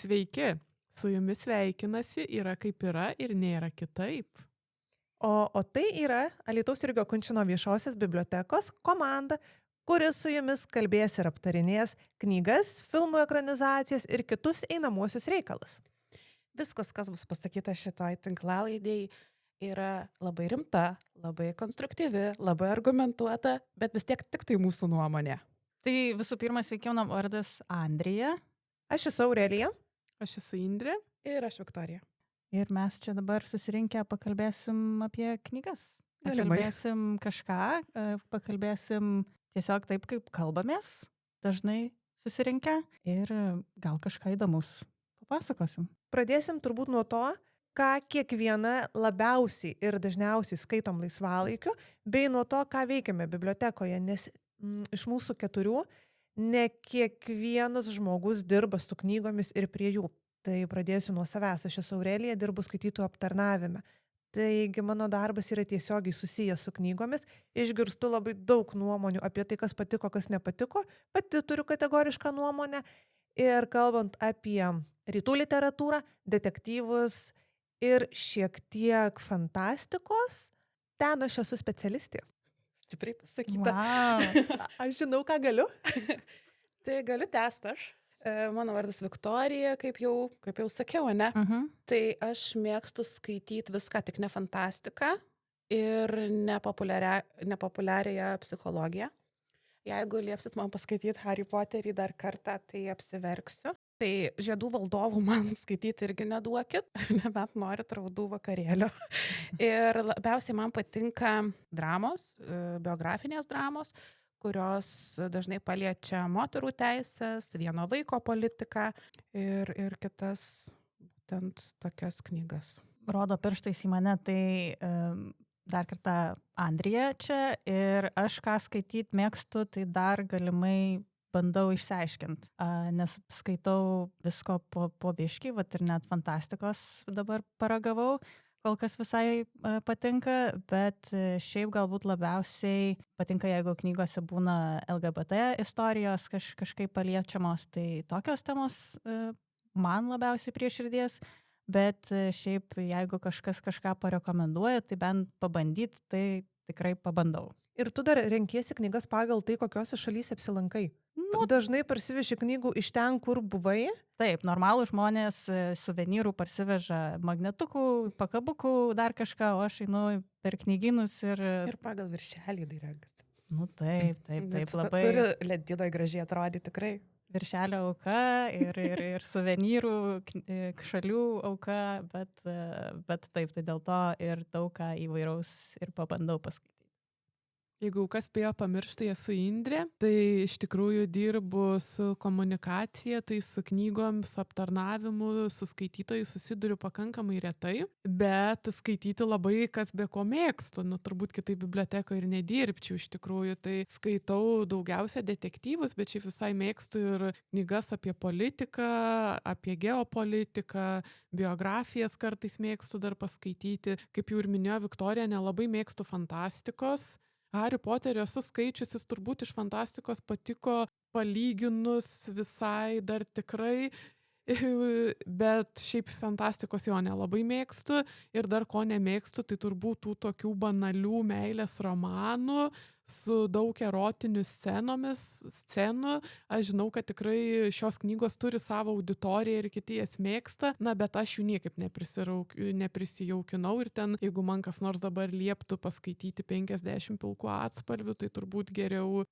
Sveiki, su jumis sveikinasi Yra kaip yra ir nėra kitaip. O tai yra Alytaus Jurgio Kunčino viešosios bibliotekos komanda, kuris su jumis kalbės ir aptarinės knygas, filmų ekranizacijas ir kitus einamuosius reikalus. Viskas, kas bus pasakyta šitoj tinklalaidėj, yra labai rimta, labai konstruktyvi, labai argumentuota, bet vis tiek tik tai mūsų nuomonė. Tai visų pirma, sveiki, mano vardas Andrija. Aš esu Aurelija. Aš esu Indrė. Ir aš Viktorija. Ir mes čia dabar susirinkę pakalbėsim apie knygas. Galimai. Pakalbėsim kažką, pakalbėsim tiesiog taip, kaip kalbamės, dažnai susirinkę ir gal kažką įdomus papasakosim. Pradėsim turbūt nuo to, ką kiekviena labiausiai ir dažniausiai skaitom laisvalaikiu, bei nuo to, ką veikiame bibliotekoje, nes iš mūsų 4 ne kiekvienas žmogus dirba su knygomis ir prie jų. Tai pradėsiu nuo savęs. Aš esu Aurelija, dirbu skaitytojų aptarnavime. Taigi mano darbas yra tiesiogiai susijęs su knygomis. Išgirstu labai daug nuomonių apie tai, kas patiko, kas nepatiko. Pati turiu kategorišką nuomonę. Ir kalbant apie rytų literatūrą, detektyvus ir šiek tiek fantastikos, ten aš esu specialistė. Stipriai pasakyta. Wow. Aš žinau, ką galiu. Tai galiu tęsti aš. Mano vardas Viktorija, kaip jau sakiau, ne? Tai aš mėgstu skaityti viską, tik ne fantastiką ir nepopuliariąją psichologiją. Jeigu liepsit man paskaityti Harry Potterį dar kartą, tai apsiverksiu. Tai Žiedų valdovų man skaityti irgi neduokit, nebent norit raudų vakarėlio. Ir labiausiai man patinka dramos, biografinės dramos, kurios dažnai paliečia moterų teisės, vieno vaiko politiką ir kitas būtent tokias knygas. Rodo pirštais į mane, tai dar kartą Andrija čia ir aš ką skaityti mėgstu, tai dar galimai bandau išsiaiškinti, nes skaitau visko po biškį, vat ir net fantastikos dabar paragavau. Kol kas visai patinka, bet šiaip galbūt labiausiai patinka, jeigu knygose būna LGBT istorijos kažkaip paliečiamos, tai tokios temos man labiausiai prie širdies, bet šiaip jeigu kažkas kažką parekomenduoja, tai bent pabandyti, tai tikrai pabandau. Ir tu dar renkiesi knygas pagal tai, kokiose šalyse apsilankai. Dažnai parsiveši knygų iš ten, kur buvai. Taip, normalų žmonės suvenyrų parsiveža magnetukų, pakabukų, dar kažką, o aš einu per knygynus ir... Ir pagal viršelį dairegas. Nu taip, labai... Turi ledynoj gražiai atrodyti tikrai. Viršelio auka ir suvenyrų šalių auka, bet taip, tai dėl to ir daug ką įvairaus ir pabandau paskaityti. Jeigu kas spėjo pamiršti, esu Indrė, tai iš tikrųjų dirbu su komunikacija, tai su knygom, su aptarnavimu, su skaitytojai susiduriu pakankamai retai, bet skaityti labai kas be ko mėgstu, turbūt kitaip bibliotekoje ir nedirbčiau iš tikrųjų, tai skaitau daugiausia detektyvus, bet šiaip visai mėgstu ir knygas apie politiką, apie geopolitiką, biografijas kartais mėgstu dar paskaityti, kaip jau ir minėjo Viktorija, nelabai mėgstu fantastikos. Harry Potterį esu skaičiusis, turbūt iš fantastikos patiko palyginus visai dar tikrai, bet šiaip fantastikos jo nelabai mėgstu ir dar ko nemėgstu, tai turbūt tų tokių banalių meilės romanų su daug erotinių scenų. Aš žinau, kad tikrai šios knygos turi savo auditoriją ir kiti jas mėgsta, bet aš jų niekaip neprisijaukinau ir ten, jeigu man kas nors dabar lieptų paskaityti 50 pilkų atspalvių, tai turbūt geriau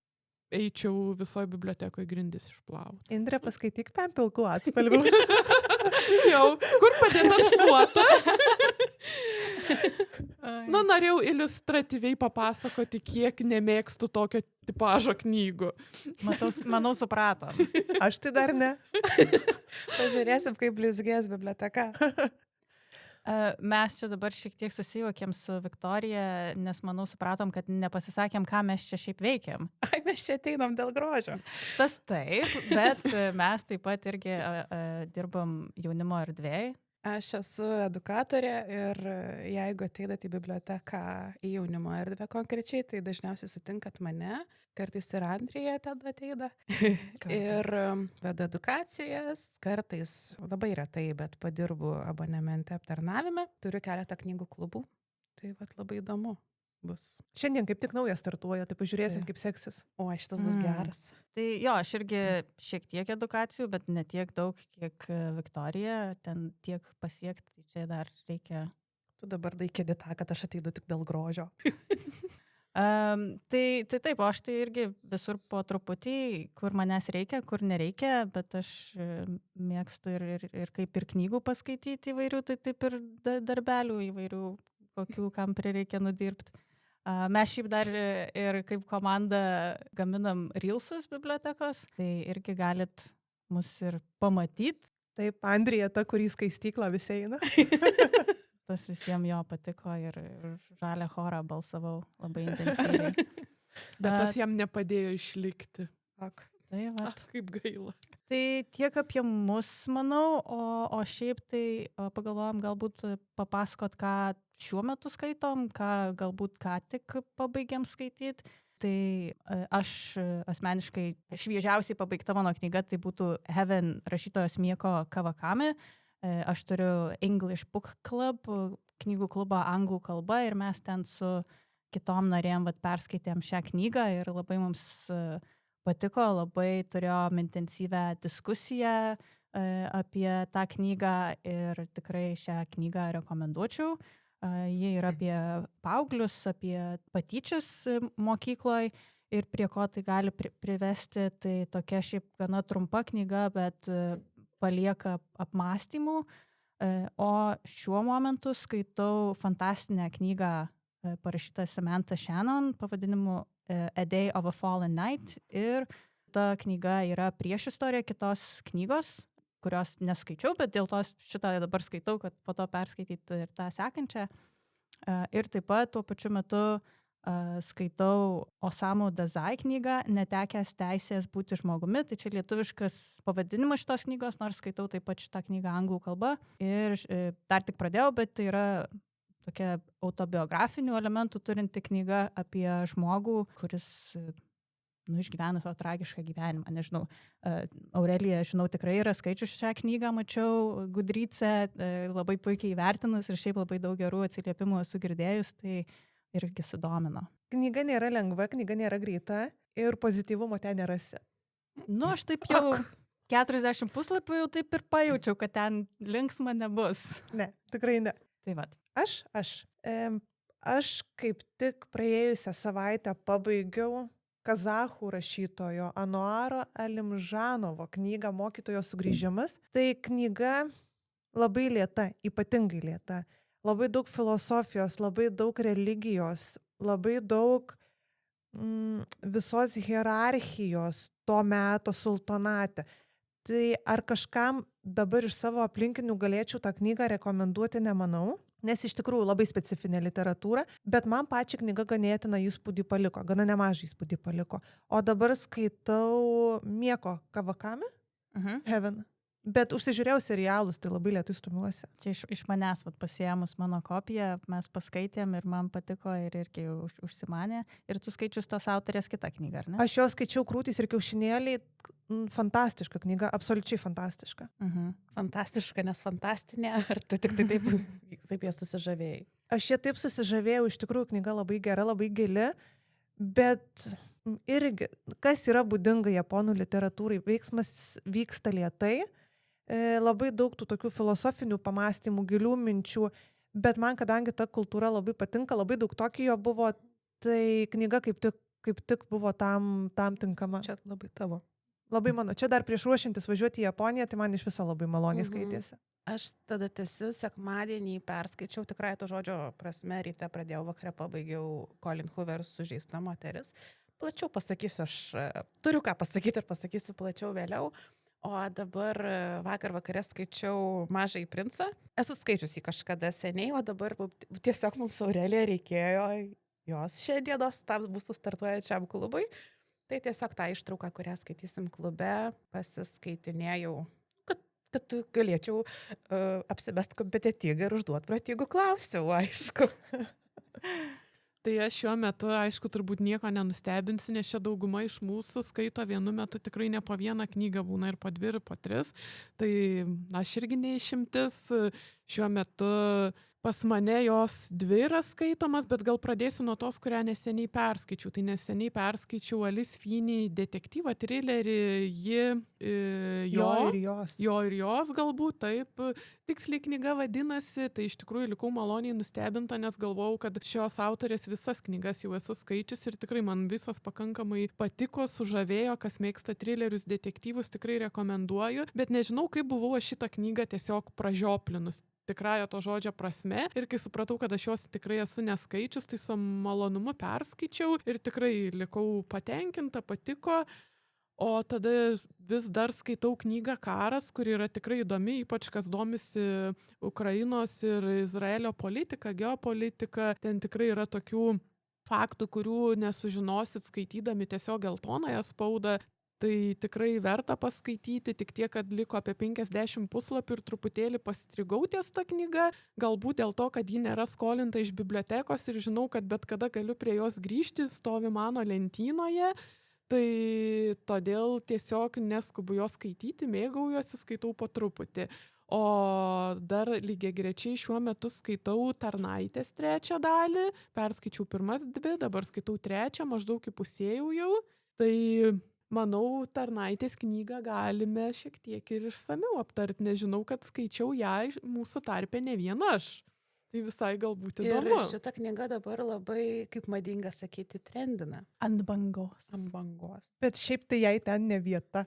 eičiau visoje bibliotekoje grindis išplauti. Indrė, paskaityk 5 pilkų atspalvių. Jau, kur padėta šluota? Norėjau iliustratyviai papasakoti, kiek nemėgstu tokio tipažo knygų. Manau, suprato. Aš tai dar ne. Pažiūrėsim, kaip blizgės biblioteka. Mes čia dabar šiek tiek susijuokėm su Viktorija, nes manau supratom, kad nepasisakėm, ką mes čia šiaip veikiam. Ai, mes čia ateinam dėl grožio. Tas taip, bet mes taip pat irgi dirbam jaunimo erdvėj, Aš esu edukatorė ir jeigu ateinat į biblioteką į jaunimo erdvę konkrečiai, tai dažniausiai sutinkat mane, kartais ir Andrija tada ateina. Ir vedu edukacijas, kartais labai retai, bet padirbu abonemente aptarnavime, turiu keletą knygų klubų, tai vat labai įdomu bus. Šiandien kaip tik naujas startuoja, tai pažiūrėsim, Taip. kaip seksis. O, šitas bus geras. Tai jo, aš irgi šiek tiek edukacijų, bet ne tiek daug, kiek Viktorija, ten tiek pasiekti, tai čia dar reikia. Tu dabar daikėdi tą, kad aš ateinu tik dėl grožio. Tai taip, o aš tai irgi visur po truputį, kur manęs reikia, kur nereikia, bet aš mėgstu ir kaip ir knygų paskaityti įvairių, tai taip ir darbelių įvairių, kokių kam prireikia nudirbti. Mes šiaip dar ir kaip komanda gaminam Reelsus bibliotekos, tai irgi galit mus ir pamatyti. Taip, Andrija, ta, kurį skaistyklą visi eina. Tas visiems jo patiko ir žalią chorą balsavau labai intensyviai. Bet tas jam nepadėjo išlikti. Ak. Tai vat. Kaip gaila. Tai tiek apie mus, manau, o šiaip tai pagalvojom galbūt papasakot, ką šiuo metu skaitom, ką galbūt ką tik pabaigėm skaityti. Tai aš asmeniškai šviežiausiai pabaigta mano knyga, tai būtų Heaven rašytojos Mieko Kawakami. Aš turiu English Book Club, knygų klubą anglų kalba ir mes ten su kitom narėm perskaitėm šią knygą ir labai mums patiko, labai turėjom intensyvę diskusiją apie tą knygą ir tikrai šią knygą rekomenduočiau. Jie yra apie paauglius, apie patyčias mokykloje ir prie ko tai gali privesti. Tai tokia šiaip gana trumpa knyga, bet palieka apmąstymų. O šiuo momentu skaitau fantastinę knygą parašytą Samantha Shannon pavadinimu A Day of a Fallen Night ir ta knyga yra priešistorija kitos knygos, kurios neskaičiau, bet dėl to šitą dabar skaitau, kad po to perskaityti ir tą sekančią. Ir taip pat tuo pačiu metu skaitau Osamu Dazai knygą Netekęs teisės būti žmogumi, tai čia lietuviškas pavadinimas šitos knygos, nors skaitau taip pat šitą knygą anglų kalba ir dar tik pradėjau, bet tai yra tokia autobiografinių elementų turinti knyga apie žmogų, kuris išgyvena savo tragišką gyvenimą. Nežinau, Aurelija, žinau, tikrai yra skaičius šią knygą, mačiau Goodreads'e, labai puikiai įvertinus ir šiaip labai daug gerų atsiliepimų esu girdėjus, tai irgi sudomino. Knyga nėra lengva, knyga nėra greita ir pozityvumo ten nerasi. Nu, aš taip jau 40 puslapių jau taip ir pajaučiau, kad ten linksma nebus. Ne, tikrai ne. Tai vat. Aš kaip tik praėjusią savaitę pabaigiau kazachų rašytojo Anuaro Alimžanovo knygą Mokytojo sugrįžimas. Tai knyga labai lėta, ypatingai lėta. Labai daug filosofijos, labai daug religijos, labai daug visos hierarchijos to meto sultonate. Tai ar kažkam dabar iš savo aplinkinių galėčiau tą knygą rekomenduoti, nemanau, nes iš tikrųjų labai specifinė literatūra, bet man pačią knyga ganėtiną įspūdį paliko, gana nemažą įspūdį paliko. O dabar skaitau Mieko Kawakami, Heaven. Bet užsižiūrėjau serialus, tai labai lėtai stumiuosi. Čia iš manęs pasiėmus mano kopiją, mes paskaitėm ir man patiko ir irgi užsimanė. Ir tu skaičius tos autorės kitą knygą, ar ne? Aš jo skaičiau Krūtys ir kiaušinėliai. Fantastiška knyga, absoliučiai fantastiška. Fantastiška, nes fantastinė, ar tu tik taip ją susižavėjai? Aš ją taip susižavėjau, iš tikrųjų knyga labai gera, labai gili, bet irgi, kas yra būdinga japonų literatūrai, veiksmas vyksta lėtai, labai daug tų tokių filosofinių pamastymų, gilių minčių, bet man, kadangi ta kultūra labai patinka, labai daug Tokijo buvo, tai knyga kaip tik buvo tam tinkama. Čia labai tavo. Labai mano. Čia dar prieš ruošintis važiuoti į Japoniją, tai man iš viso labai maloniai skaitėsi. Aš tada tęsiu sekmadienį perskaičiau, tikrai to žodžio prasme, ryte pradėjau, vakare pabaigiau Colin Hoover Sužeista moteris. Plačiau pasakysiu, aš turiu ką pasakyti ir pasakysiu plačiau vėliau. O dabar vakar vakare skaičiau Mažąjį princą. Esu skaičiusi kažkada seniai, o dabar tiesiog mums Aurelija reikėjo jos šiandienos tam mūsų startuojančiam klubui. Tai tiesiog tą ištrauką, kurią skaitysim klube, pasiskaitinėjau, kad kad galėčiau apsimest kompetitingai ir užduoti pratingų klausimų, aišku. Tai aš šiuo metu, aišku, turbūt nieko nenustebinsiu, nes čia dauguma iš mūsų skaito vienu metu tikrai ne po vieną knygą, būna ir po 2, ir po 3. Tai aš irgi neišimtis. Šiuo metu pas mane jos 2 yra skaitomas, bet gal pradėsiu nuo tos, kurią neseniai perskaičiau. Tai neseniai perskaičiau Alice Finney detektyvą, trilerį, Jo ir jos. Jo ir jos galbūt, taip, tiksliai knyga vadinasi, tai iš tikrųjų likau maloniai nustebinta, nes galvojau, kad šios autorės visas knygas jau esu skaičius ir tikrai man visos pakankamai patiko, sužavėjo, kas mėgsta trilerius, detektyvus, tikrai rekomenduoju, bet nežinau, kaip buvau aš šitą knygą tiesiog pražioplinus. Tikrąją to žodžio prasme ir kai supratau, kad aš jos tikrai esu neskaičius, tai su malonumu perskaičiau ir tikrai likau patenkinta, patiko. O tada vis dar skaitau knygą Karas, kuri yra tikrai įdomi, ypač kas domisi Ukrainos ir Izraelio politika, geopolitika. Ten tikrai yra tokių faktų, kurių nesužinosit skaitydami tiesiog geltonąją spaudą. Tai tikrai verta paskaityti, tik tiek, kad liko apie 50 puslapių ir truputėlį pastrigau ties tą knygą, galbūt dėl to, kad ji nėra skolinta iš bibliotekos ir žinau, kad bet kada galiu prie jos grįžti, stovi mano lentynoje. Tai todėl tiesiog neskubu jos skaityti, mėgaujuosi, skaitau po truputį. O dar lygiagrečiai šiuo metu skaitau Tarnaitės 3 dalį, perskaičiau pirmas 2, dabar skaitau 3, maždaug įpusėjau jau. Tai manau, Tarnaitės knygą galime šiek tiek ir išsamiau aptarti, nežinau, kad skaičiau ją mūsų tarpe ne viena aš. Tai visai galbūt įdomu. Ir šita knyga dabar labai, kaip madinga sakyti, trendina. Ant bangos. Ant bangos. Bet šiaip tai jai ten ne vieta.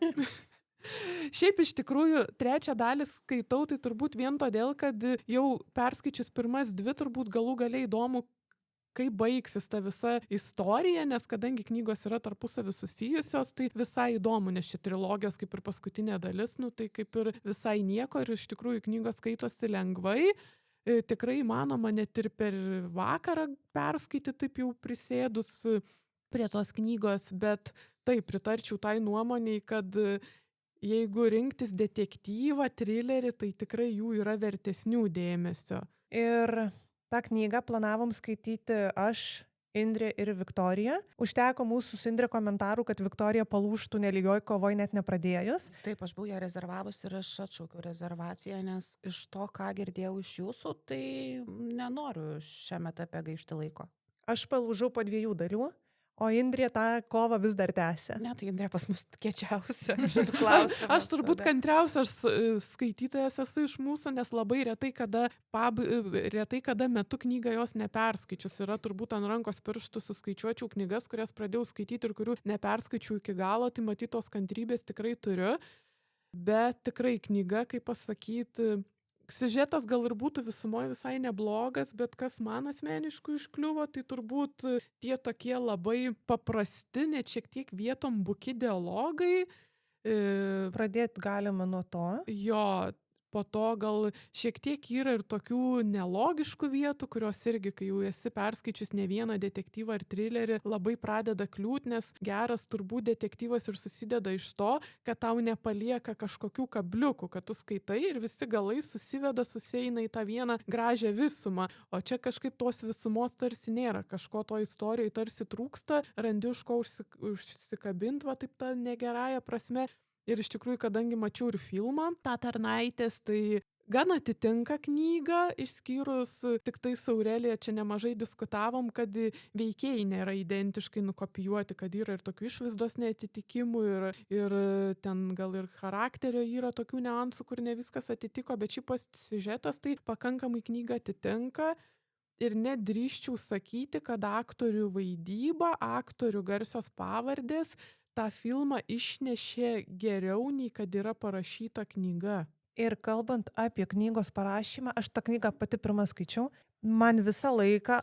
Šiaip iš tikrųjų 3 dalį skaitau, tai turbūt vien todėl, kad jau perskaičius pirmas 2 turbūt galų galiai įdomu, kaip baigsis ta visa istorija, nes kadangi knygos yra tarpusavy susijusios, tai visai įdomu, nes ši trilogijos kaip ir paskutinė dalis, tai kaip ir visai nieko ir iš tikrųjų knygos skaitosi lengvai. Tikrai įmanoma net ir per vakarą perskaityti taip jau prisėdus prie tos knygos, bet taip pritarčiau tai nuomoniai, kad jeigu rinktis detektyvą, trilerį, tai tikrai jų yra vertesnių dėmesio. Ir tą knygą planavom skaityti aš, Indrė ir Viktorija. Užteko mūsų su Indrė komentarų, kad Viktorija palūžtų nelygioj kovoj net nepradėjus. Taip, aš buvau ją rezervavus ir aš atšaukiau rezervaciją, nes iš to, ką girdėjau iš jūsų, tai nenoriu šiame etape gaišti laiko. Aš palūžau po 2 dalių, o Indrė tą kovą vis dar tęsia. Ne, tai Indrė pas mus kiečiausia. Aš turbūt kantriausias skaitytojas esu iš mūsų, nes labai retai kada metu knygą jos neperskaičius. Yra turbūt ant rankos pirštų suskaičiuočiau knygas, kurias pradėjau skaityti ir kurių neperskaičiau iki galo, tai matyt tos kantrybės tikrai turiu. Bet tikrai knyga, kaip pasakyti, siužetas gal ir būtų visumoje visai neblogas, bet kas man asmeniškai iškliuvo, tai turbūt tie tokie labai paprasti, net šiek tiek vietom buki dialogai. Pradėti galima nuo to. Jo, po to gal šiek tiek yra ir tokių nelogiškų vietų, kurios irgi, kai jau esi perskaičius ne vieną detektyvą ar trilerį, labai pradeda kliūti, nes geras turbūt detektyvas ir susideda iš to, kad tau nepalieka kažkokių kabliukų, kad tu skaitai ir visi galai susiveda, susieina į tą vieną gražią visumą. O čia kažkaip tos visumos tarsi nėra, kažko to istorijoje tarsi trūksta, randi už ko užsikabint, va taip ta negerąja prasme. Ir iš tikrųjų, kadangi mačiau ir filmą, tą Tarnaitės, tai gan atitinka knygą, išskyrus tik tai su Aurelija čia nemažai diskutavom, kad veikėjai nėra identiškai nukopijuoti, kad yra ir tokių išvaizdos neatitikimų ir ten gal ir charakterio yra tokių niuansų, kur ne viskas atitiko, bet šiaip siužetas tai pakankamai knygą atitinka. Ir net drįsčiau sakyti, kad aktorių vaidyba, aktorių garsios pavardės tą filmą išnešė geriau, nei kad yra parašyta knyga. Ir kalbant apie knygos parašymą, aš tą knygą pati pirmą skaičiau, man visą laiką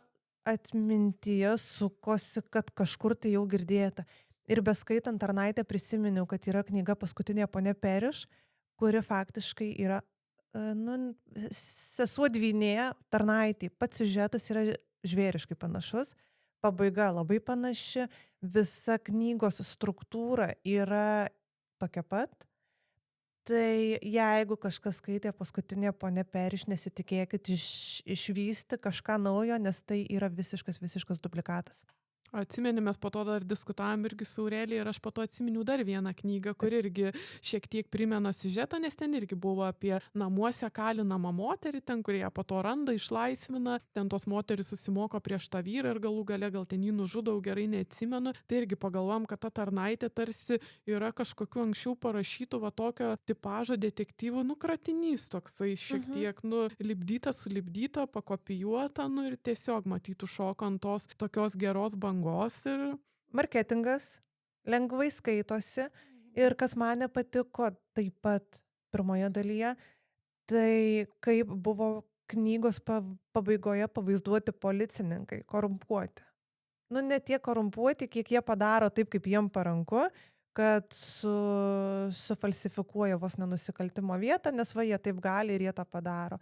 atmintyje sukosi, kad kažkur tai jau girdėta. Ir beskaitant Tarnaitę prisiminiau, kad yra knyga Paskutinė ponia Periš, kuri faktiškai yra sesuo dvynė Tarnaitė. Pats siužetas yra žvėriškai panašus. Pabaiga labai panaši, visa knygos struktūra yra tokia pat. Tai jeigu kažkas skaitė paskutinė ponė Periš, nesitikėkit išvysti kažką naujo, nes tai yra visiškas duplikatas. Atsimeni, mes po to dar diskutavom irgi su Aurelija ir aš po to atsiminiau dar vieną knygą, kur irgi šiek tiek primena siužetą, nes ten irgi buvo apie namuose kalinamą moterį, ten kurie po to randa, išlaisvina, ten tos moterys susimoko prieš tą vyrą ir galų gale gal ten jį nužudau, gerai neatsimenu. Tai irgi pagalvom, kad ta tarnaitė tarsi yra kažkokiu anksčiau parašytų va tokio tipažo detektyvų, kratinys toksai šiek tiek, lipdyta, sulipdyta, pakopijuota, ir tiesiog matytų šoko ant tos tokios geros bangos. Ir marketingas lengvai skaitosi ir kas man nepatiko taip pat pirmoje dalyje, tai kaip buvo knygos pabaigoje pavaizduoti policininkai, korumpuoti. Ne tiek korumpuoti, kiek jie padaro taip, kaip jiem paranku, kad sufalsifikuoja vos nenusikaltimo vietą, nes va jie taip gali ir jie tą padaro.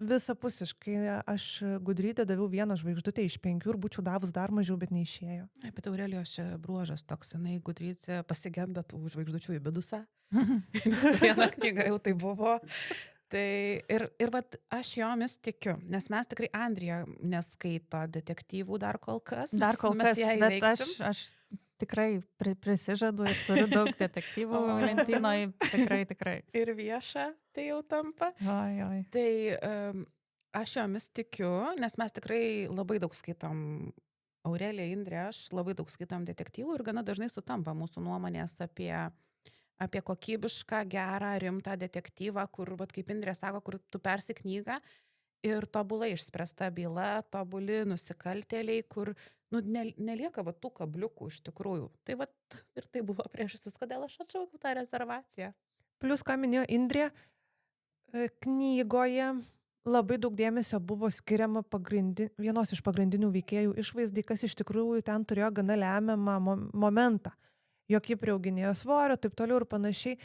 Visapusiškai aš Gudrytė daviau 1 žvaigždutę iš 5 ir būčiau davus dar mažiau, bet neišėjo. Bet Aurelijos čia bruožas toks, jinai Gudrytė pasigenda tų žvaigždučių į bidusą. Su viena knyga jau tai buvo. Tai ir vat aš jomis tikiu, nes mes tikrai Andrija neskaito detektyvų dar kol kas. Dar kol kas, bet aš tikrai prisižadu ir turiu daug detektyvų lentynoje, tikrai. Ir vieša tai jau tampa. Oi. Tai aš jomis tikiu, nes mes tikrai labai daug skaitom, Aurelija, Indrė, aš labai daug skaitom detektyvų ir gana dažnai sutampa mūsų nuomonės apie kokybišką, gerą, rimtą detektyvą, kur, vat, kaip Indrė sako, kur tu persi knygą ir tobulai išspręsta byla, tobuli nusikaltėliai, kur nelieka va tų kabliukų iš tikrųjų. Tai vat ir tai buvo priežastis, kodėl aš atšaukiau tą rezervaciją. Plius, ką minėjo Indrė, knygoje labai daug dėmesio buvo skiriama vienos iš pagrindinių veikėjų išvaizdai, kas iš tikrųjų ten turėjo gana lemiamą momentą. Jog ji priauginėjo svorio, taip toliau ir panašiai.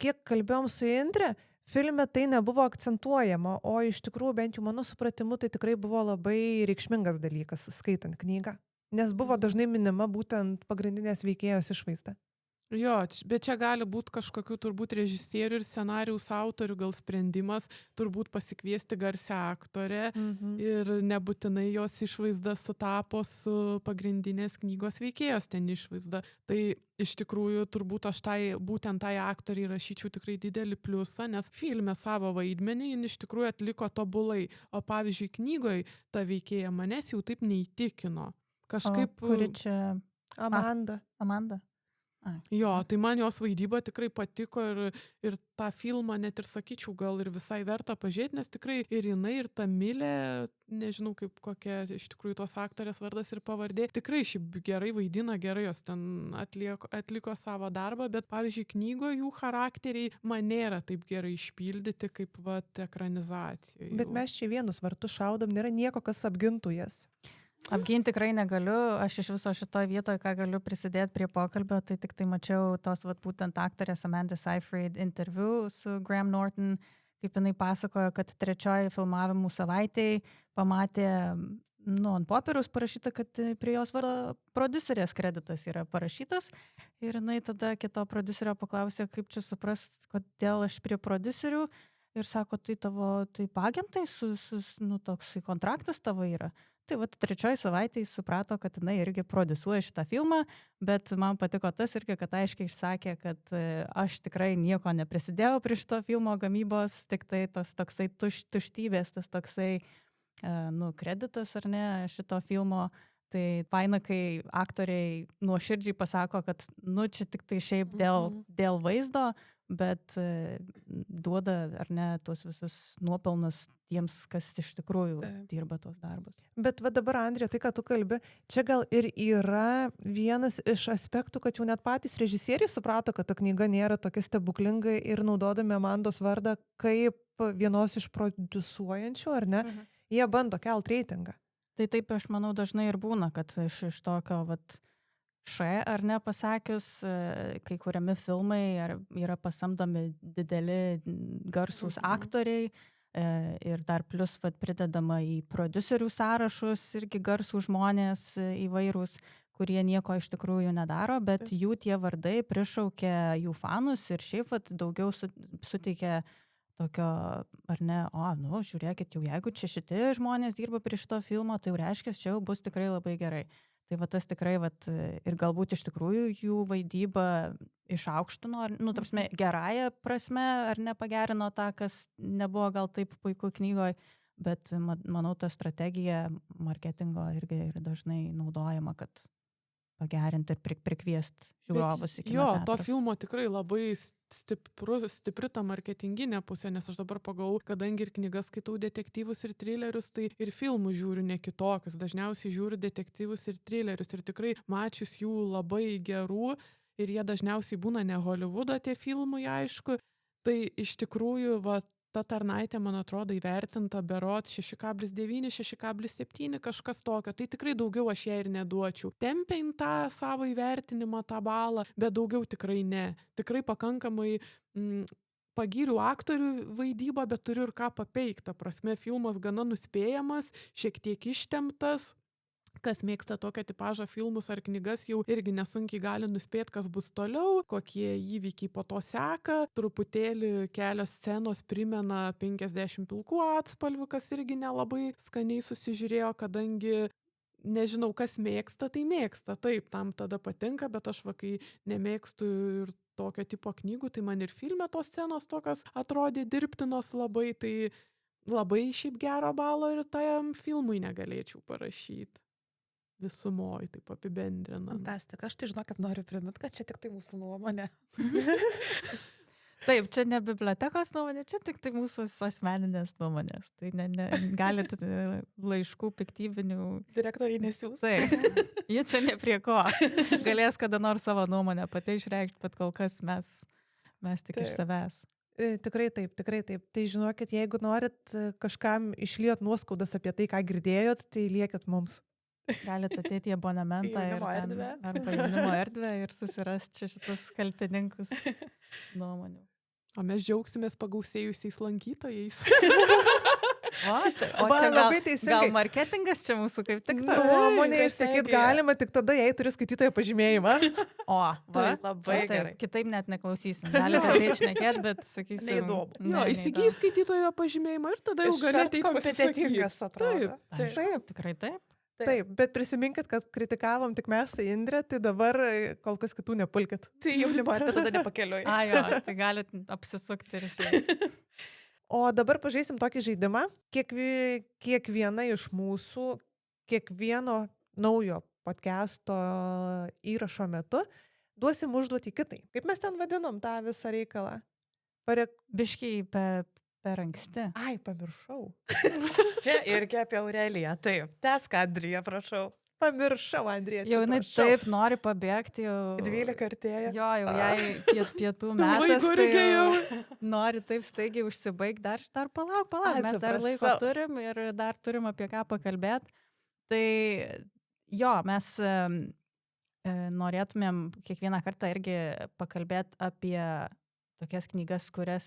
Kiek kalbėjom su Indrė, filme tai nebuvo akcentuojama, o iš tikrųjų, bent jau mano supratimu, tai tikrai buvo labai reikšmingas dalykas skaitant knygą, nes buvo dažnai minima būtent pagrindinės veikėjos išvaizda. Jo, bet čia gali būti kažkokių turbūt režisierių ir scenarijaus autorių gal sprendimas, turbūt pasikviesti garsią aktorę ir nebūtinai jos išvaizda sutapo su pagrindinės knygos veikėjos ten išvaizda. Tai iš tikrųjų turbūt aš būtent tai aktoriai rašyčiau tikrai didelį pliusą, nes filme savo vaidmenį jin iš tikrųjų atliko tobulai, o pavyzdžiui knygoje ta veikėja manęs jau taip neįtikino. Kažkaip... Kuri čia? Amanda. Jo, tai man jos vaidyba tikrai patiko ir tą filmą net ir sakyčiau gal ir visai verta pažiūrėti, nes tikrai ir jinai, ir Tamilė, nežinau kaip kokia iš tikrųjų tos aktorės vardas ir pavardė, tikrai šiaip gerai vaidina, gerai jos ten atliko savo darbą, bet pavyzdžiui knygoje jų charakteriai man nėra taip gerai išpildyti kaip ekranizacijoje. Bet mes čia vienus vartus šaudom, nėra nieko, kas apgintų jas. Apginti tikrai negaliu, aš iš viso šitoje vietoje, ką galiu prisidėti prie pokalbio, tai tik tai mačiau tos būtent aktorės Amanda Seyfried interviu su Graham Norton, kaip jinai pasakojo, kad 3 filmavimų savaitėj pamatė, ant popieriaus parašyta, kad prie jos vardo prodiuserės kreditas yra parašytas ir jinai tada kito prodiuserio paklausė, kaip čia suprast, kodėl aš prie prodiuserių ir sako, tai tavo agentai, toks kontraktas tavo yra. Tai 3 savaitėj suprato, kad jinai irgi prodiusuoja šitą filmą, bet man patiko tas irgi, kad aiškiai išsakė, kad aš tikrai nieko neprisidėjau prie šito filmo gamybos, tik tai tos toksai tuštybės, tas toksai kreditas ar ne šito filmo. Tai faina, kai aktoriai nuoširdžiai pasako, kad čia tik tai šiaip dėl vaizdo, bet duoda ar ne tuos visus nuopelnus tiems, kas iš tikrųjų dirba tos darbus. Bet dabar, Andrija, tai, ką tu kalbi, čia gal ir yra vienas iš aspektų, kad jau net patys režisieriai suprato, kad ta knyga nėra tokia stebuklinga ir naudodami Amandos vardą kaip vienos iš prodiusuojančių, ar ne, jie bando kelt reitingą. Tai taip, aš manau, dažnai ir būna, kad iš tokio ar ne pasakius, kai kuriami filmai yra pasamdomi dideli garsūs aktoriai ir dar plus pridedama į prodiuserių sąrašus irgi garsų žmonės įvairūs, kurie nieko iš tikrųjų nedaro, bet jų tie vardai prišaukia jų fanus ir šiaip vat, daugiau suteikia tokio, ar ne, žiūrėkit, jau jeigu čia šitie žmonės dirba prie šito filmo, tai jau reiškia, čia jau bus tikrai labai gerai. Tai va tas tikrai, ir galbūt iš tikrųjų jų vaidybą išaukštino, tarpsme, gerąją prasme, ar nepagerino tą, kas nebuvo gal taip puiku knygoje, bet manau, ta strategija marketingo irgi yra dažnai naudojama, kad pagerinti ir prikviesti žiūrovus į kino teatrus. To filmo tikrai labai stipri ta marketinginė pusė, nes aš dabar pagalvojau, kadangi ir knygas skaitau detektyvus ir trilerius, tai ir filmų žiūriu ne kitokius. Dažniausiai žiūriu detektyvus ir trilerius ir tikrai mačius jų labai gerų ir jie dažniausiai būna ne Hollywoodo tie filmai, aišku. Tai iš tikrųjų, ta Tarnaitė, man atrodo, įvertinta berods 6,9, 6,7, kažkas tokio. Tai tikrai daugiau aš jai ir neduočiau. Tempia tą savo įvertinimą, tą balą, bet daugiau tikrai ne. Tikrai pakankamai pagyriu aktorių vaidybą, bet turiu ir ką papeikti. Ta prasme, filmas gana nuspėjamas, šiek tiek ištemptas. Kas mėgsta tokio tipažo filmus ar knygas, jau irgi nesunkiai gali nuspėti, kas bus toliau, kokie įvykiai po to seka. Truputėlį kelios scenos primena 50 pilkų atspalvių, kas irgi nelabai skaniai susižiūrėjo, kadangi nežinau, kas mėgsta, tai mėgsta. Taip, tam tada patinka, bet aš kai nemėgstu ir tokio tipo knygų, tai man ir filme tos scenos tokios atrodė dirbtinos labai, tai labai šiaip gero balo ir tam filmui negalėčiau parašyti. Visumoj, taip apibendrinant. Fantastika, aš tai žinokit noriu primint, kad čia tik tai mūsų nuomonė. Taip, čia ne bibliotekos nuomonė, čia tik tai mūsų asmeninės nuomonės. Tai galit laiškų piktybinių. Direktoriai nesiūs. Taip, jie čia ne prie ko. Galės kada nors savo nuomonę pati išreikšti, bet kol kas mes tik iš savęs. Tikrai taip. Tai žinokit, jeigu norit kažkam išliet nuoskaudas apie tai, ką girdėjot, tai liekit mums. Galite ateiti į abonementą arba jaunimo erdvę ir susirasti čia šitus kaltininkus nuomonių. O mes džiaugsimės pagausėjusiais lankytojais. O čia gal marketingas čia mūsų kaip tik tas. Nuomonė išsakyt galima, tik tada jei turi skaitytojo pažymėjimą. Labai gerai. Kitaip net neklausysim. Galite ateiti šnekėt, bet sakysim. Neįdomu. Įsigyj skaitytojo pažymėjimą ir tada jau galėti kompetentingas atrodo. Taip, tikrai taip. Taip, bet prisiminkit, kad kritikavom tik mes su Indre, tai dabar kol kas kitų nepulkit. Tai jaunimo ar tada nepakeliuoji. Jo, tai galit apsisukti ir išėjti. O dabar pažaisim tokį žaidimą. Kiekviena iš mūsų, kiekvieno naujo podcast'o įrašo metu duosim užduotį kitai. Kaip mes ten vadinom tą visą reikalą? Biškiai per anksti. Ai, pamiršau. Čia irgi apie Aureliją. Taip, tęsk, Andrija, prašau. Pamiršau, Andrija. Jau jinai taip nori pabėgti. 12 artėja. Jo, jau jai pietų metas. Tai nori taip staigiai užsibaigti. Dar palauk. Mes dar laiko turim ir dar turim apie ką pakalbėti. Tai jo, mes norėtumėm kiekvieną kartą irgi pakalbėti apie tokias knygas, kurias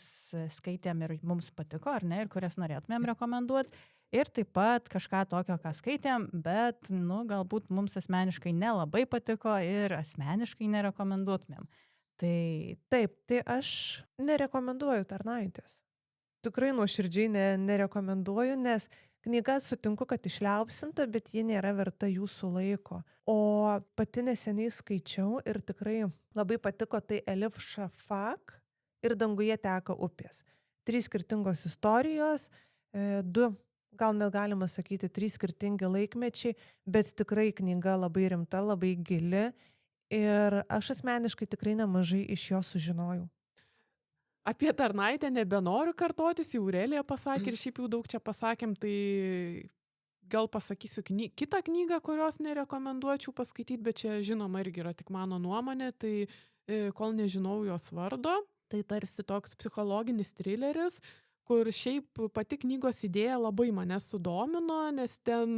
skaitėm ir mums patiko, ar ne, ir kurias norėtumėm rekomenduoti. Ir taip pat kažką tokio, ką skaitėm, bet, galbūt mums asmeniškai nelabai patiko ir asmeniškai nerekomenduotumėm. Taip, tai aš nerekomenduoju Tarnaitės. Tikrai nuoširdžiai nerekomenduoju, nes knyga sutinku, kad išliaupsinta, bet ji nėra verta jūsų laiko. O pati neseniai skaičiau ir tikrai labai patiko tai Elif Shafak ir Danguje teka upės. 3 skirtingos istorijos, 2, gal net galima sakyti, 3 skirtingi laikmečiai, bet tikrai knyga labai rimta, labai gili ir aš asmeniškai tikrai nemažai iš jos sužinojau. Apie Tarnaitę nebenoriu kartotis, jau Aurelija pasakė ir šiaip jau daug čia pasakėm, tai gal pasakysiu kitą knygą, kurios nerekomenduočiau paskaityti, bet čia žinoma irgi yra tik mano nuomonė, tai kol nežinau jos vardo. Tai tarsi toks psichologinis trileris, kur šiaip pati knygos idėja labai mane sudomino, nes ten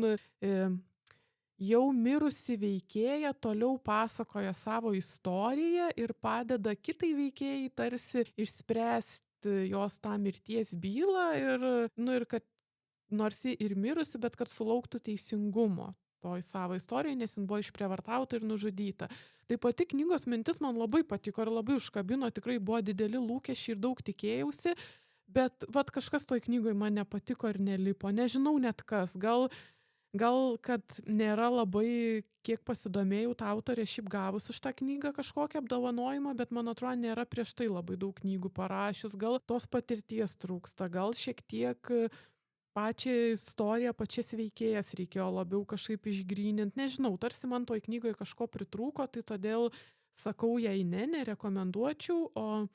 jau mirusi veikėja toliau pasakoja savo istoriją ir padeda kitai veikėjai tarsi išspręsti jos tą mirties bylą ir kad nors ji ir mirusi, bet kad sulauktų teisingumo. toj savo istorijoj, nes jin buvo išprievartauta ir nužudyta. Tai pati knygos mintis man labai patiko ir labai užkabino, tikrai buvo dideli lūkesčiai ir daug tikėjausi, bet vat kažkas toj knygoj man nepatiko ir nelipo, nežinau net kas, gal kad nėra labai, kiek pasidomėjau, ta autorė šiaip gavus už tą knygą kažkokią apdovanojimą, bet man atrodo nėra prieš tai labai daug knygų parašius, gal tos patirties trūksta, gal šiek tiek pačią istoriją, pačias veikėjas reikėjo labiau kažkaip išgrynint, nežinau, tarsi man toj knygoje kažko pritrūko, tai todėl sakau jai nerekomenduočiau, o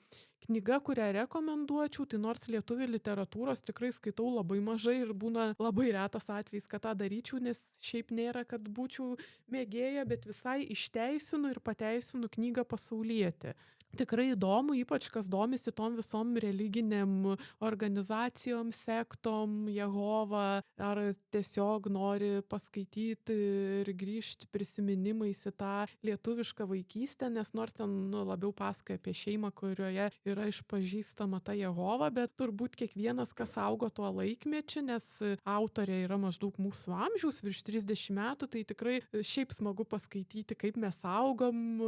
knyga, kurią rekomenduočiau, tai nors lietuvių literatūros tikrai skaitau labai mažai ir būna labai retas atvejis, kad tą daryčiau, nes šiaip nėra, kad būčiau mėgėja, bet visai išteisinu ir pateisinu knygą Pasaulietė. Tikrai įdomu, ypač kas domisi tom visom religiniam organizacijom, sektom, Jehova, ar tiesiog nori paskaityti ir grįžti prisiminimais į tą lietuvišką vaikystę, nes nors ten labiau pasakoja apie šeimą, kurioje yra išpažįstama ta Jehova, bet turbūt kiekvienas, kas augo tuo laikmečiu, nes autorė yra maždaug mūsų amžiaus, virš 30 metų, tai tikrai šiaip smagu paskaityti, kaip mes augom,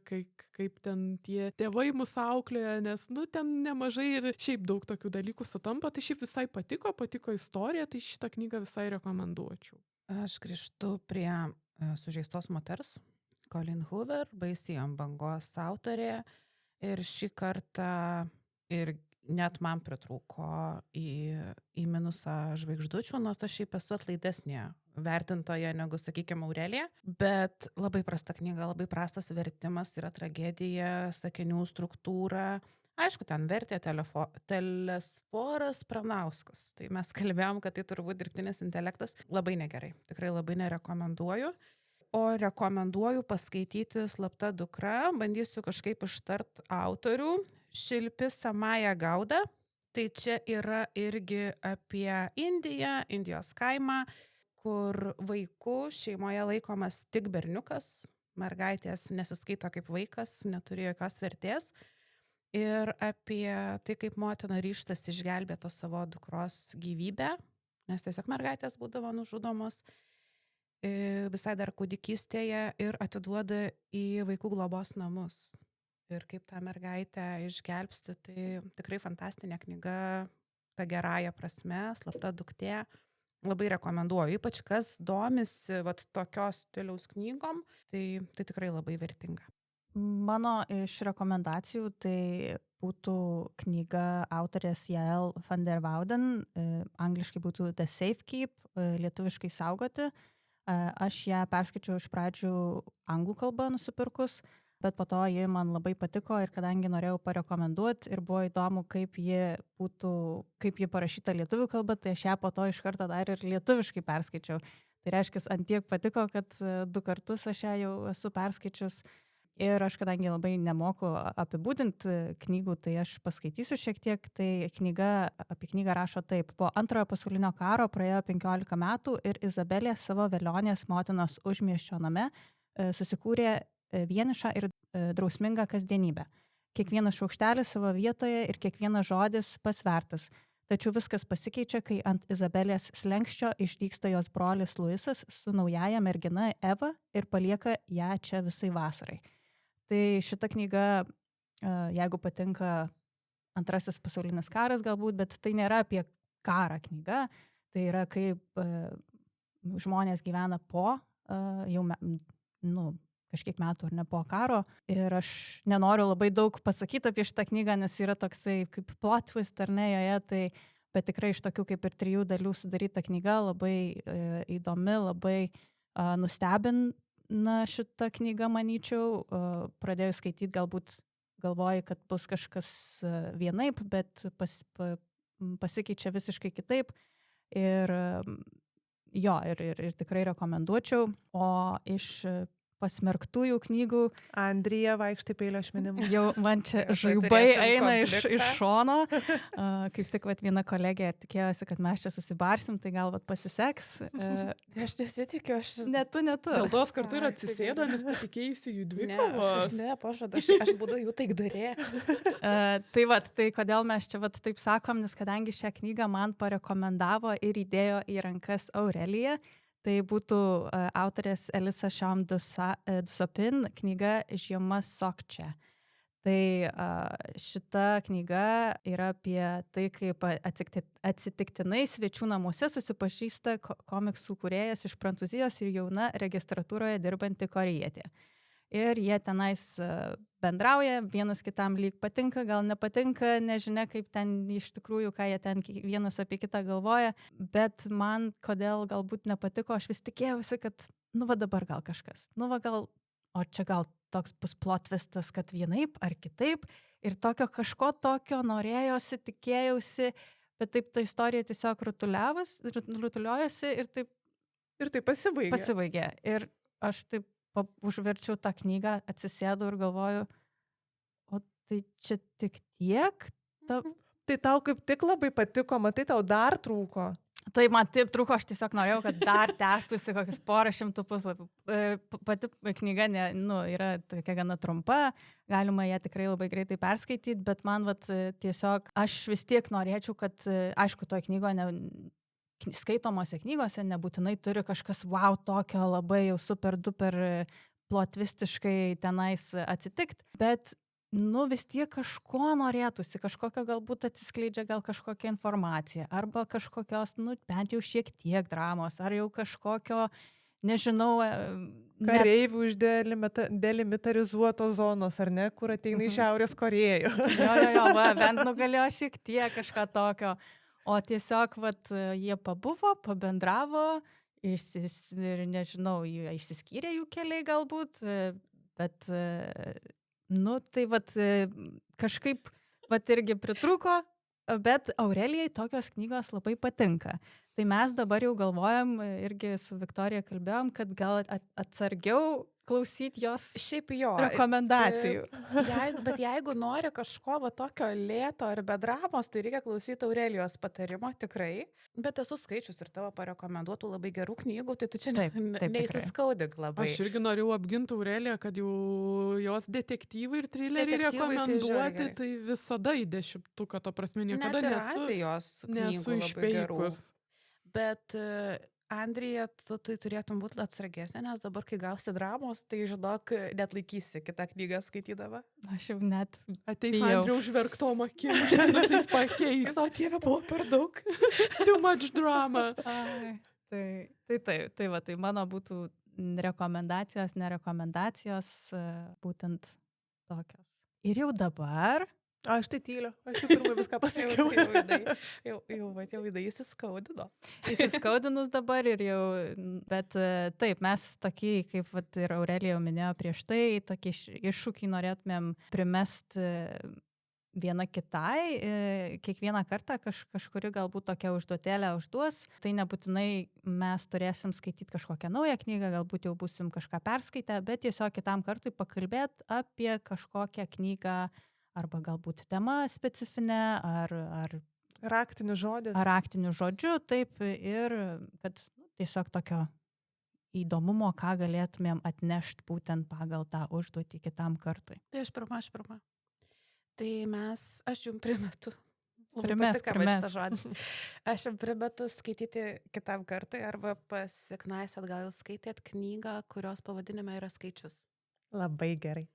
kaip ten tie tėvai mus auklėjo, nes ten nemažai ir šiaip daug tokių dalykų sutampa, tai šiaip visai patiko istorija, tai šitą knygą visai rekomenduočiau. Aš grįžtu prie Sužeistos moters, Colleen Hoover, Baisiai ant bangos autorė, ir šį kartą ir net man pritrūko į minusą žvaigždučių, nors aš šiaip esu atlaidesnė vertintoja negu, sakykime, Aurelija, bet labai prasta knyga, labai prastas vertimas, yra tragedija, sakinių struktūra. Aišku, ten vertė Telesforas Pranauskas, tai mes kalbėjom, kad tai turbūt dirbtinis intelektas, labai negerai, tikrai labai nerekomenduoju. O rekomenduoju paskaityti Slapta dukra, bandysiu kažkaip ištart autorių, Šilpi Samaja Gauda, tai čia yra irgi apie Indiją, Indijos kaimą, kur vaikų šeimoje laikomas tik berniukas, mergaitės nesiskaito kaip vaikas, neturi jokios vertės, ir apie tai, kaip motina ryžtas išgelbėto savo dukros gyvybę, nes tiesiog mergaitės būdavo nužudomos visai dar kūdikystėje ir atiduoda į vaikų globos namus. Ir kaip tą mergaitę išgelbsti, tai tikrai fantastinė knyga, ta gerąja prasme, Slapta duktė. Labai rekomenduoju, ypač kas domisi tokios stiliaus knygom, tai tikrai labai vertinga. Mano iš rekomendacijų tai būtų knyga autorės Jael van der Wouden, angliškai būtų The Safekeep, lietuviškai Saugoti. Aš ją perskaičiau iš pradžių anglų kalbą nusipirkus, bet po to ji man labai patiko ir kadangi norėjau parekomenduoti ir buvo įdomu, kaip ji parašyta lietuvių kalba, tai aš ją po to iš karto dar ir lietuviškai perskaičiau. Tai reiškia, ant tiek patiko, kad 2 kartus aš ją jau esu perskaičius. Ir aš kadangi labai nemoku apibūdinti knygų, tai aš paskaitysiu šiek tiek. Tai apie knygą rašo taip. Po Antrojo pasaulinio karo praėjo 15 metų ir Izabelė savo velionės motinos užmiesčio name susikūrė vienišą ir drausmingą kasdienybę. Kiekvienas šaukštelis savo vietoje ir kiekvienas žodis pasvertas. Tačiau viskas pasikeičia, kai ant Izabelės slenkščio išdygsta jos brolis Luisas su naujaja mergina Eva ir palieka ją čia visai vasarai. Tai šita knyga, jeigu patinka Antrasis pasaulinis karas galbūt, bet tai nėra apie karą knyga, tai yra kaip žmonės gyvena po jau kažkiek metų ar ne po karo. Ir aš nenoriu labai daug pasakyti apie šitą knygą, nes yra toksai kaip plot twist ar ne joje, bet tikrai iš tokių kaip ir 3 dalių sudaryta knyga, labai įdomi, labai nustebina šitą knygą, manyčiau. Pradėjau skaityti, galbūt galvoju, kad bus kažkas vienaip, bet pasikeičia visiškai kitaip. Ir tikrai rekomenduočiau. O iš pasmerktųjų knygų. Andrija vaikštai peilio ašmenimu. Jau man čia žaibai eina iš šono. Kaip tik viena kolegė tikėjosi, kad mes čia susibarsim, tai gal pasiseks. Aš nesitikiu, Ne tu. Dėl tos kartu ir atsisėdo, nes tu tikėjaisi jų dvikovos. Ne, pažadu, aš būdu jų taikdarė. Tai kodėl mes čia taip sakom, nes kadangi šią knygą man parekomendavo ir įdėjo į rankas Aurelija, Tai būtų autorės Elisa Sham Dusopin knyga Žiema Sokče. Tai šita knyga yra apie tai, kaip atsitiktinai svečių namuose susipažįsta komiksų kūrėjas iš Prancūzijos ir jauna registratūroje dirbanti korėjietė. Ir jie tenais bendrauja, vienas kitam lyg patinka, gal nepatinka, nežinia kaip ten iš tikrųjų, ką jie ten vienas apie kitą galvoja, bet man kodėl galbūt nepatiko, aš vis tikėjausi, kad nu va dabar gal kažkas, nu va gal, o čia gal toks bus plot twistas, kad vienaip ar kitaip, ir tokio kažko tokio norėjosi, tikėjausi, bet taip ta istorija tiesiog rutuliojasi ir taip Ir tai pasibaigė. Ir aš taip užverčiau tą knygą, atsisėdau ir galvoju, o tai čia tik tiek? Tai tau kaip tik labai patiko, matai, tau dar trūko. Tai man taip trūko, aš tiesiog norėjau, kad dar tęstųsi kokius 100 puslapių. Pati knyga yra tokia gana trumpa, galima ją tikrai labai greitai perskaityti, bet man tiesiog aš vis tiek norėčiau, kad, aišku, toje knygoje skaitomose knygose nebūtinai turi kažkas wow tokio labai jau super duper plotvistiškai tenais atsitikt, bet vis tiek kažko norėtųsi, kažkokio galbūt atsiskleidžia gal kažkokia informacija, arba kažkokios, bent jau šiek tiek dramos, ar jau kažkokio, nežinau... Kareivių iš delimilitarizuotos zonos, ar ne, kur ateina iš Šiaurės Korėjų. Jo, bent galėjo šiek tiek kažką tokio. O tiesiog, jie pabuvo, pabendravo, nežinau, išsiskyrė jų keliai galbūt, bet, tai kažkaip, irgi pritrūko, bet Aurelijai tokios knygos labai patinka. Tai mes dabar jau galvojam, irgi su Viktorija kalbėjom, kad gal atsargiau klausyti jos rekomendacijų. Bet jeigu nori kažko tokio lėto ar be dramos, tai reikia klausyti Aurelijos patarimo tikrai. Bet esu skaičius ir tavo parekomenduotų labai gerų knygų, tai tu čia neįsiskaudink labai. Aš irgi noriu apginti Aureliją, kad jau jos detektyvai ir trileriai rekomenduoti, tai visada į 10-tuką, to prasme, niekada nesu išpeikus. Bet Andrija, tu turėtum būti atsargesnė, nes dabar, kai gausi dramos, tai žinok, net laikysi kitą knygą skaitydama. Aš jau net ateis Andrija užverktom akim, šiandien jis pakeis. O Dieve, buvo per daug. Too much drama. Tai mano būtų rekomendacijos, nerekomendacijos, būtent tokios. Ir jau dabar... Aš tai tyliu, aš jau pirmai viską pasakiau. Jau įsiskaudino. Įsiskaudinus dabar ir jau, bet taip, mes tokį, kaip ir Aurelija minėjo prieš tai, tokį iššūkį norėtumėm primesti viena kitai, kiekvieną kartą kažkuri galbūt tokia užduotėlė užduos, tai nebūtinai mes turėsim skaityti kažkokią naują knygą, galbūt jau būsim kažką perskaitę, bet tiesiog kitam kartui pakalbėti apie kažkokią knygą, arba galbūt tema specifinė, ar raktinių žodis. Ar raktinių žodžių, taip, ir kad tiesiog tokio įdomumo, ką galėtumėm atnešti būtent pagal tą užduotį kitam kartui. Tai aš pirma. Tai aš jums primetu. Primesk. Aš jums primetu skaityti kitam kartui, arba pasiknaisat, gal jūs skaitėt knygą, kurios pavadinime yra skaičius. Labai gerai.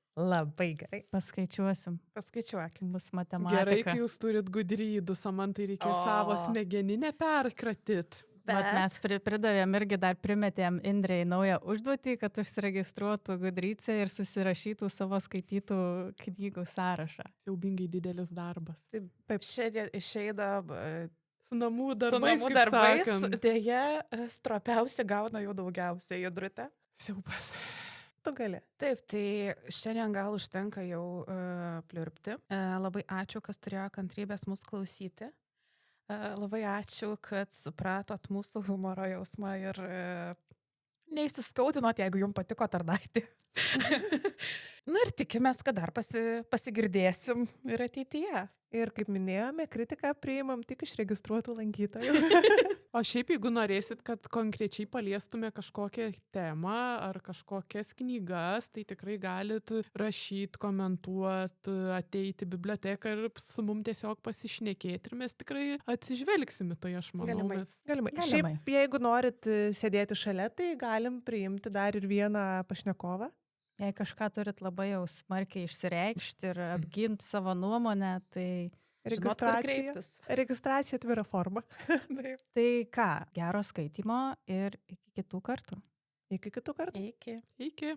Paskaičiuosim. Paskaičiuokim. Bus matematika. Gerai, kai jūs turit gudrydus, man tai reikia savo smegeninę perkratyt. Bet mes pridavėm irgi dar primetėm Indrei naują užduotį, kad užsiregistruotų Gudryce ir susirašytų savo skaitytų knygų sąrašą. Siaubingai didelis darbas. Taip, šiandien išeina su namų darbais, dėja, stropiausi gauna jau daugiausiai, Judrute. Siaubas. Tu gali. Taip, tai šiandien gal užtenka jau pliurpti. Labai ačiū, kas turėjo kantrybės mus klausyti. Labai ačiū, kad supratot mūsų humoro jausmą ir neįsiskaudinot, jeigu jums patiko tarnaitė. Ir tikimės, kad dar pasigirdėsim ir ateityje. Ir kaip minėjome, kritiką priimam tik iš registruotų lankytojų. O šiaip, jeigu norėsit, kad konkrečiai paliestume kažkokią temą ar kažkokias knygas, tai tikrai galit rašyti, komentuoti, ateiti į biblioteką ir su mum tiesiog pasišnekėti. Ir mes tikrai atsižvelgsim į tai, aš manau. Galimai. Galimai. Galimai. Šiaip, jeigu norit sėdėti šalia, tai galim priimti dar ir vieną pašnekovą. Jei kažką turit labai jau smarkiai išsireikšti ir apginti savo nuomonę, tai Žinot, kur kreiptis. Registracija atvira forma. tai ką, gero skaitimo ir iki kitų kartų. Iki kitų kartų. Iki. Iki.